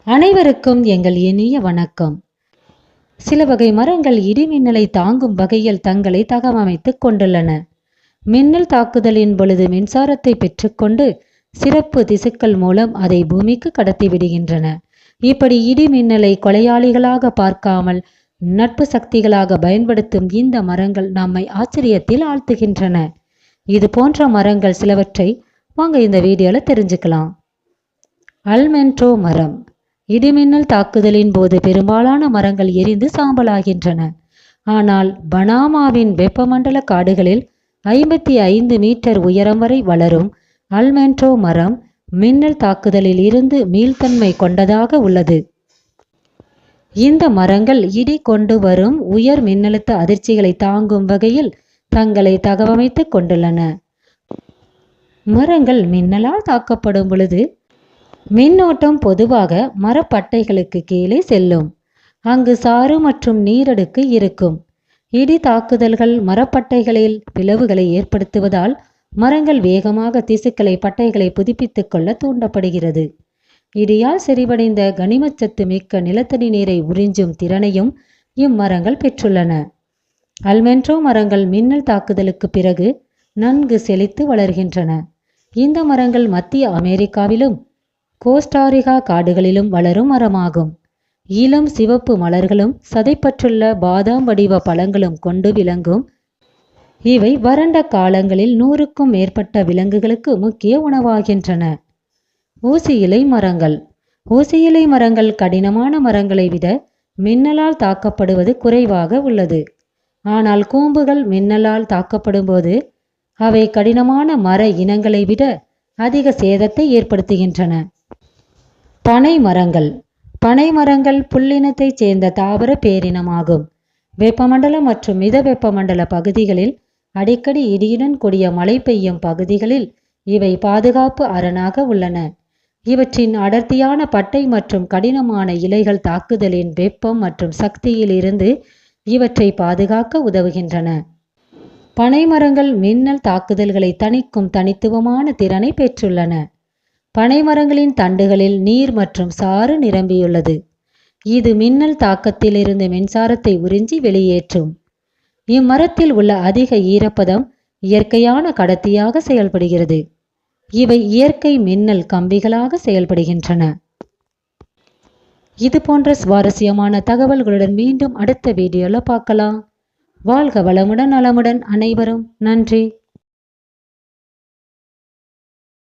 அனைவருக்கும் எங்கள் இனிய வணக்கம். சில வகை மரங்கள் இடிமின்னலை தாங்கும் வகையில் தங்களை தகவமைத்துக் கொண்டுள்ளன. மின்னல் தாக்குதலின் பொழுது மின்சாரத்தை பெற்றுக்கொண்டு சிறப்பு திசுக்கள் மூலம் அதை பூமிக்கு கடத்தி விடுகின்றன. இப்படி இடிமின்னலை கொலையாளிகளாக பார்க்காமல் நட்பு சக்திகளாக பயன்படுத்தும் இந்த மரங்கள் நம்மை ஆச்சரியத்தில் ஆழ்த்துகின்றன. இது போன்ற மரங்கள் சிலவற்றை வாங்க இந்த வீடியோல தெரிஞ்சுக்கலாம். அல்மென்ட்ரோ மரம். இடிமின்னல் தாக்குதலின் போது பெரும்பாலான மரங்கள் எரிந்து சாம்பலாகின்றன. ஆனால் பனாமாவின் வெப்பமண்டல காடுகளில் 55 மீட்டர் உயரம் வரை வளரும் அல்மென்ட்ரோ மரம் மின்னல் தாக்குதலில் இருந்து மீள்தன்மை கொண்டதாக உள்ளது. இந்த மரங்கள் இடி கொண்டு வரும் உயர் மின்னழுத்த அதிர்ச்சிகளை தாங்கும் வகையில் தங்களை தகவமைத்துக் கொண்டுள்ளன. மரங்கள் மின்னலால் தாக்கப்படும் பொழுது மின்னோட்டம் பொதுவாக மரப்பட்டைகளுக்கு கீழே செல்லும். அங்கு சாறு மற்றும் நீரடுக்கு இருக்கும். இடி தாக்குதல்கள் மரப்பட்டைகளில் பிளவுகளை ஏற்படுத்துவதால் மரங்கள் வேகமாக திசுக்களை பட்டைகளை புதுப்பித்துக் கொள்ள தூண்டப்படுகிறது. இடியால் செறிவடைந்த கனிமச்சத்து மிக்க நிலத்தடி நீரை உறிஞ்சும் திறனையும் இம்மரங்கள் பெற்றுள்ளன. அல்மென்ட்ரோ மரங்கள் மின்னல் தாக்குதலுக்கு பிறகு நன்கு செழித்து வளர்கின்றன. இந்த மரங்கள் மத்திய அமெரிக்காவிலும் கோஸ்டாரிகா காடுகளிலும் வளரும் மரமாகும். இளம் சிவப்பு மலர்களும் சதைப்பற்றுள்ள பாதாம் வடிவ பழங்களும் கொண்டு விளங்கும். இவை வறண்ட காலங்களில் 100க்கும் மேற்பட்ட விலங்குகளுக்கு முக்கிய உணவாகின்றன. ஊசி இலை மரங்கள். ஊசி இலை மரங்கள் கடினமான மரங்களை விட மின்னலால் தாக்கப்படுவது குறைவாக உள்ளது. ஆனால் கூம்புகள் மின்னலால் தாக்கப்படும் போது அவை கடினமான மர இனங்களை விட அதிக சேதத்தை ஏற்படுத்துகின்றன. பனை மரங்கள். பனை மரங்கள் புல்லினத்தைச் சேர்ந்த தாவர பேரினமாகும். வெப்பமண்டல மற்றும் மித வெப்பமண்டல பகுதிகளில் அடிக்கடி இடியுடன் கூடிய மழை பெய்யும் பகுதிகளில் இவை பாதுகாப்பு அரணாக உள்ளன. இவற்றின் அடர்த்தியான பட்டை மற்றும் கடினமான இலைகள் தாக்குதலின் வெப்பம் மற்றும் சக்தியில் இருந்து இவற்றை பாதுகாக்க உதவுகின்றன. பனை மரங்கள் மின்னல் தாக்குதல்களை தணிக்கும் தனித்துவமான திறனை பெற்றுள்ளன. பனை மரங்களின் தண்டுகளில் நீர் மற்றும் சாறு நிரம்பியுள்ளது. இது மின்னல் தாக்கத்தில் இருந்து மின்சாரத்தை உறிஞ்சி வெளியேற்றும். இம்மரத்தில் உள்ள அதிக ஈரப்பதம் இயற்கையான கடத்தியாக செயல்படுகிறது. இவை இயற்கை மின்னல் கம்பிகளாக செயல்படுகின்றன. இது போன்ற சுவாரஸ்யமான தகவல்களுடன் மீண்டும் அடுத்த வீடியோல பார்க்கலாம். வாழ்க வளமுடன் நலமுடன் அனைவரும். நன்றி.